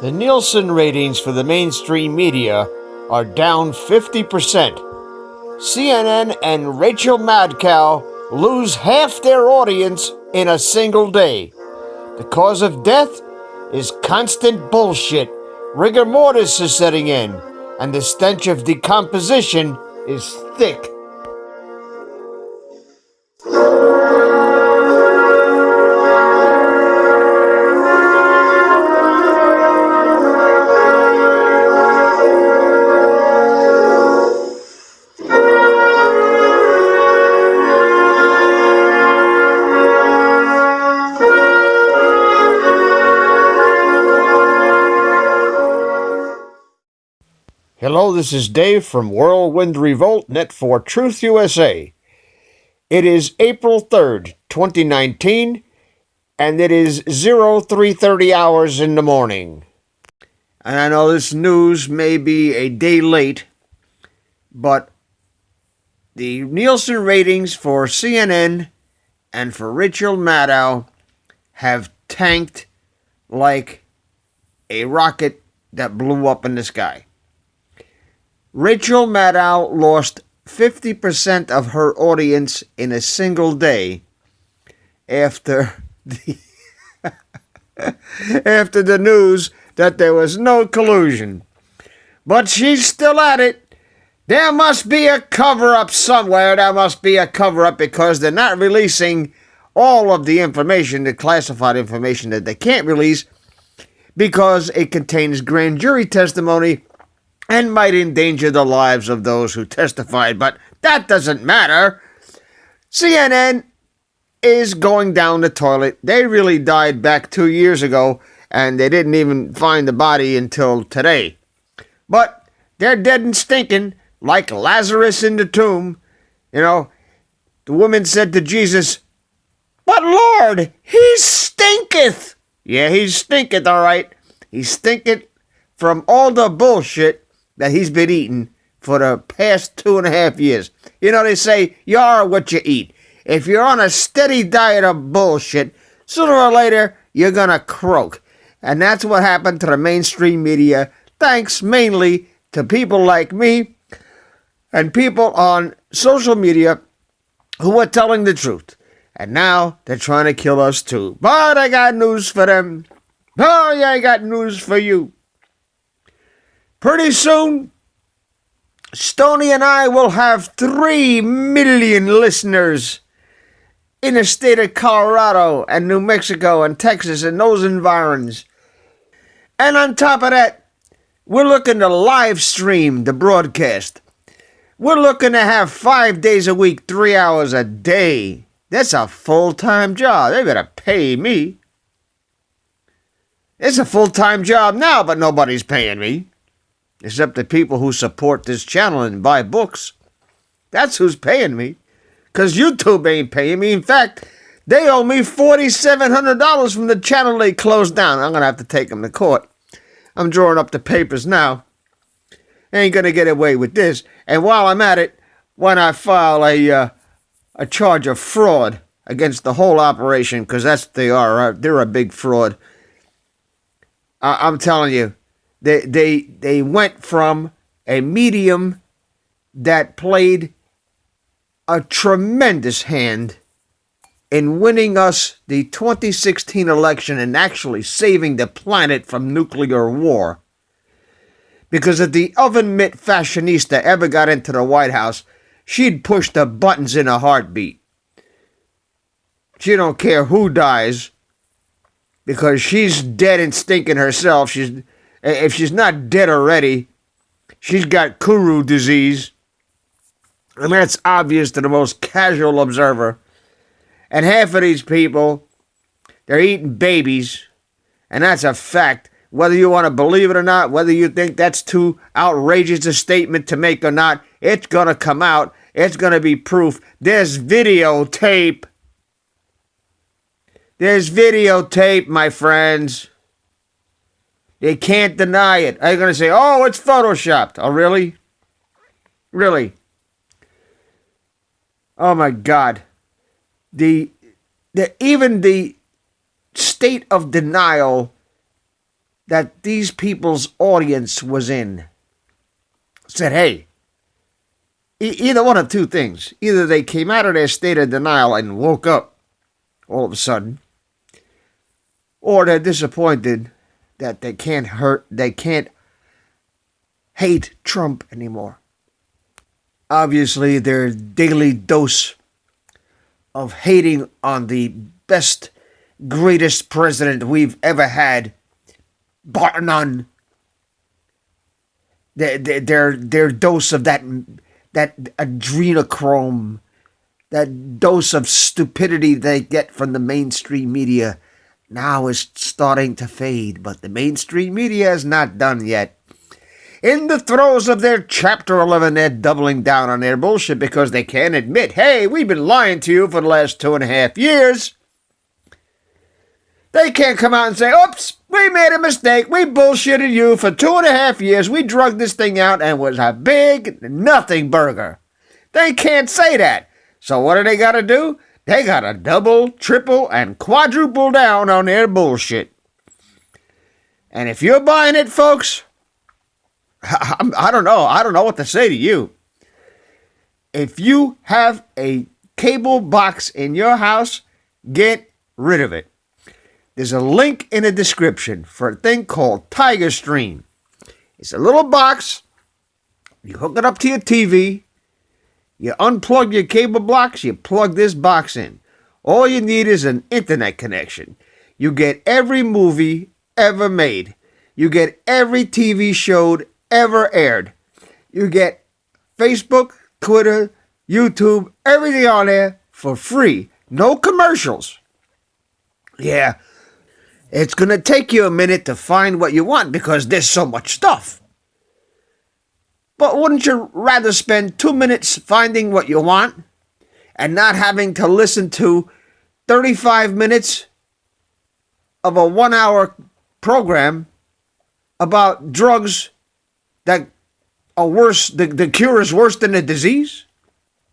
The Nielsen ratings for the mainstream media are down 50%. CNN and Rachel Madcow lose half their audience in a single day. The cause of death is constant bullshit. Rigor mortis is setting in, and the stench of decomposition is thick. Hello, this is Dave from Whirlwind Revolt, Net for Truth USA. It is April 3rd, 2019, and it is 03:30 hours in the morning. And I know this news may be a day late, but the Nielsen ratings for CNN and for Rachel Maddow have tanked like a rocket that blew up in the sky. Rachel Maddow lost 50% of her audience in a single day after the after the news that there was no collusion. But she's still at it. There must be a cover-up somewhere. There must be a cover-up because they're not releasing all of the information, the classified information that they can't release because it contains grand jury testimony and might endanger the lives of those who testified, but that doesn't matter. CNN is going down the toilet. They really died back 2 years ago, and they didn't even find the body until today. But they're dead and stinking, like Lazarus in the tomb. You know, the woman said to Jesus, "But Lord, he stinketh." Yeah, he stinketh, all right. He stinketh from all the bullshit that he's been eating for the past 2.5 years. You know, they say, you are what you eat. If you're on a steady diet of bullshit, sooner or later, you're going to croak. And that's what happened to the mainstream media, thanks mainly to people like me and people on social media who are telling the truth. And now they're trying to kill us too. But I got news for them. Oh, yeah, I got news for you. Pretty soon, Stony and I will have 3 million listeners in the state of Colorado and New Mexico and Texas and those environs. And on top of that, we're looking to live stream the broadcast. We're looking to have 5 days a week, 3 hours a day. That's a full-time job. They better pay me. It's a full-time job now, but nobody's paying me. Except the people who support this channel and buy books. That's who's paying me. Because YouTube ain't paying me. In fact, they owe me $4,700 from the channel they closed down. I'm going to have to take them to court. I'm drawing up the papers now. Ain't going to get away with this. And while I'm at it, why not file a charge of fraud against the whole operation? Because that's what they are. They're a big fraud. I'm telling you. They went from a medium that played a tremendous hand in winning us the 2016 election and actually saving the planet from nuclear war. Because if the oven mitt fashionista ever got into the White House, she'd push the buttons in a heartbeat. She don't care who dies because she's dead and stinking herself. If she's not dead already, she's got Kuru disease. And that's obvious to the most casual observer. And half of these people, they're eating babies. And that's a fact. Whether you want to believe it or not, whether you think that's too outrageous a statement to make or not, it's going to come out. It's going to be proof. There's videotape. There's videotape, my friends. They can't deny it. Are you going to say, oh, it's photoshopped? Oh, really? Really? Oh, my God. Even the state of denial that these people's audience was in said, hey, either one of two things. Either they came out of their state of denial and woke up all of a sudden, or they're disappointed that they can't hate Trump anymore. Obviously, their daily dose of hating on the best, greatest president we've ever had, bar none. Their dose of that adrenochrome, that dose of stupidity they get from the mainstream media, now is starting to fade. But the mainstream media is not done yet. In the throes of their Chapter 11, they're doubling down on their bullshit because they can't admit, hey, we've been lying to you for the last 2.5 years. They can't come out and say, oops, we made a mistake. We bullshitted you for 2.5 years. We drugged this thing out and was a big nothing burger. They can't say that. So what do they got to do? They got to double, triple, and quadruple down on their bullshit. And if you're buying it, folks, I don't know. I don't know what to say to you. If you have a cable box in your house, get rid of it. There's a link in the description for a thing called Tiger Stream. It's a little box. You hook it up to your TV. You unplug your cable box. You plug this box in. All you need is an internet connection. You get every movie ever made. You get every TV show ever aired. You get Facebook, Twitter, YouTube, everything on there for free. No commercials. Yeah, it's going to take you a minute to find what you want because there's so much stuff. But wouldn't you rather spend 2 minutes finding what you want and not having to listen to 35 minutes of a 1-hour program about drugs that are worse, the cure is worse than the disease?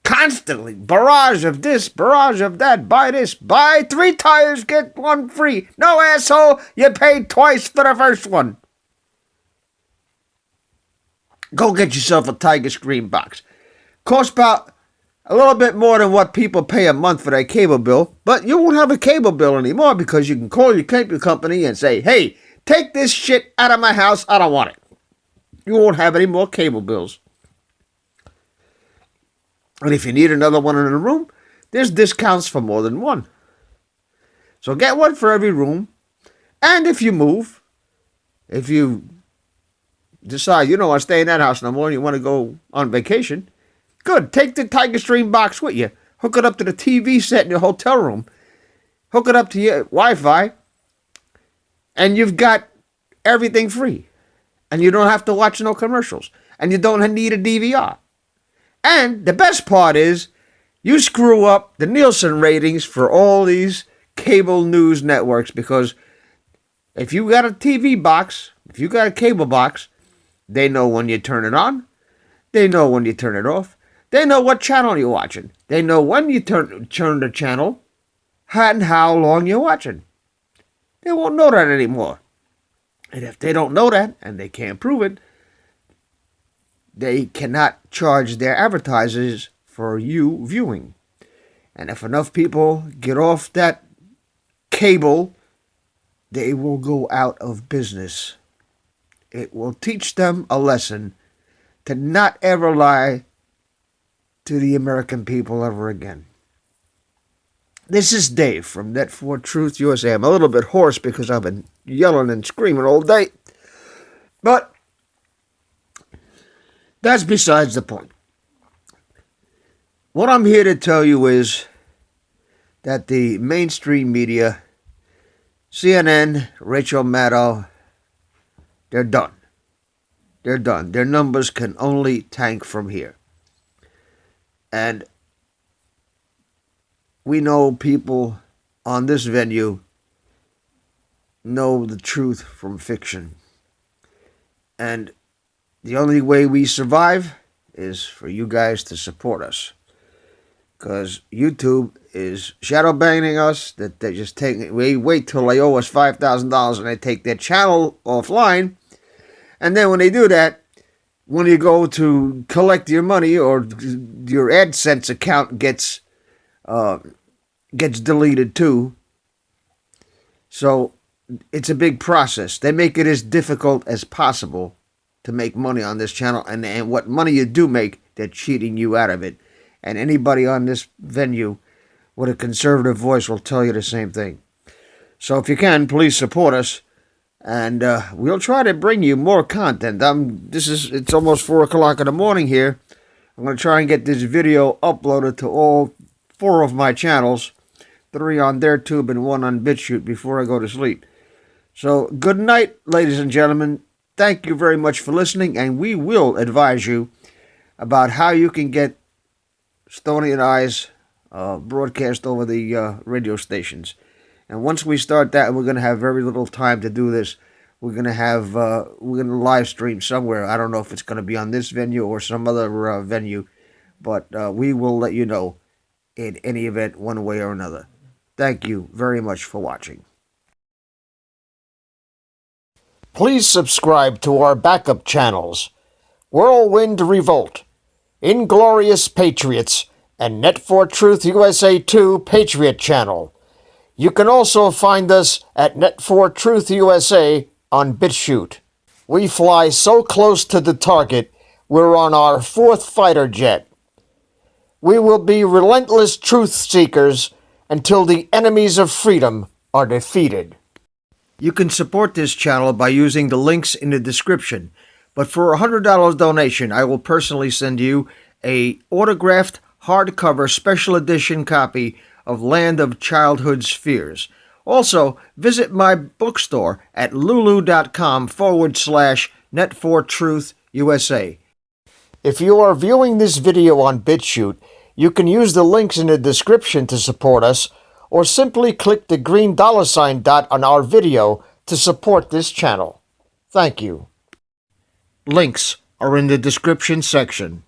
Constantly, barrage of this, barrage of that, buy this, buy 3 tires, get 1 free. No, asshole, you paid twice for the first one. Go get yourself a Tiger Stream box. Costs about a little bit more than what people pay a month for their cable bill, but you won't have a cable bill anymore because you can call your cable company and say, hey, take this shit out of my house, I don't want it. You won't have any more cable bills. And if you need another one in the room, there's discounts for more than one. So get one for every room. And if you move, if you decide you don't want to stay in that house no more and you want to go on vacation, good. Take the Tiger Stream box with you. Hook it up to the TV set in your hotel room. Hook it up to your Wi-Fi. And you've got everything free. And you don't have to watch no commercials. And you don't need a DVR. And the best part is, you screw up the Nielsen ratings for all these cable news networks, because if you got a TV box, if you got a cable box, they know when you turn it on. They know when you turn it off. They know what channel you're watching. They know when you turn the channel and how long you're watching. They won't know that anymore. And if they don't know that, and they can't prove it, they cannot charge their advertisers for you viewing. And if enough people get off that cable, they will go out of business. It will teach them a lesson to not ever lie to the American people ever again. This is Dave from Net for Truth USA. I'm a little bit hoarse because I've been yelling and screaming all day. But that's besides the point. What I'm here to tell you is that the mainstream media, CNN, Rachel Maddow, they're done. They're done. Their numbers can only tank from here. And we know people on this venue know the truth from fiction. And the only way we survive is for you guys to support us. Because YouTube is shadow banning us, that they just we wait till they owe us $5,000 and they take their channel offline. And then when they do that, when you go to collect your money, or your AdSense account gets deleted too. So it's a big process. They make it as difficult as possible to make money on this channel, and what money you do make, they're cheating you out of it. And anybody on this venue with a conservative voice will tell you the same thing. So if you can, please support us, and we'll try to bring you more content. It's almost 4 o'clock in the morning here. I'm going to try and get this video uploaded to all 4 of my channels, 3 on their tube and 1 on BitChute, before I go to sleep. So good night, ladies and gentlemen. Thank you very much for listening, and we will advise you about how you can get Stony and I's broadcast over the radio stations. And once we start that, we're going to have very little time to do this. We're going to live stream somewhere. I don't know if it's going to be on this venue or some other venue, but we will let you know in any event, one way or another. Thank you very much for watching. Please subscribe to our backup channels, Whirlwind, Revolt, Inglorious Patriots, and Net for Truth USA 2 Patriot channel. You can also find us at Net for Truth USA on BitChute. We fly so close to the target, we're on our 4th fighter jet. We will be relentless truth seekers until the enemies of freedom are defeated. You can support this channel by using the links in the description, but for a $100 donation, I will personally send you a autographed hardcover special edition copy of Land of Childhood's Fears. Also, visit my bookstore at lulu.com/net4truth USA. If you are viewing this video on BitChute, you can use the links in the description to support us, or simply click the green $ dot on our video to support this channel. Thank you. Links are in the description section.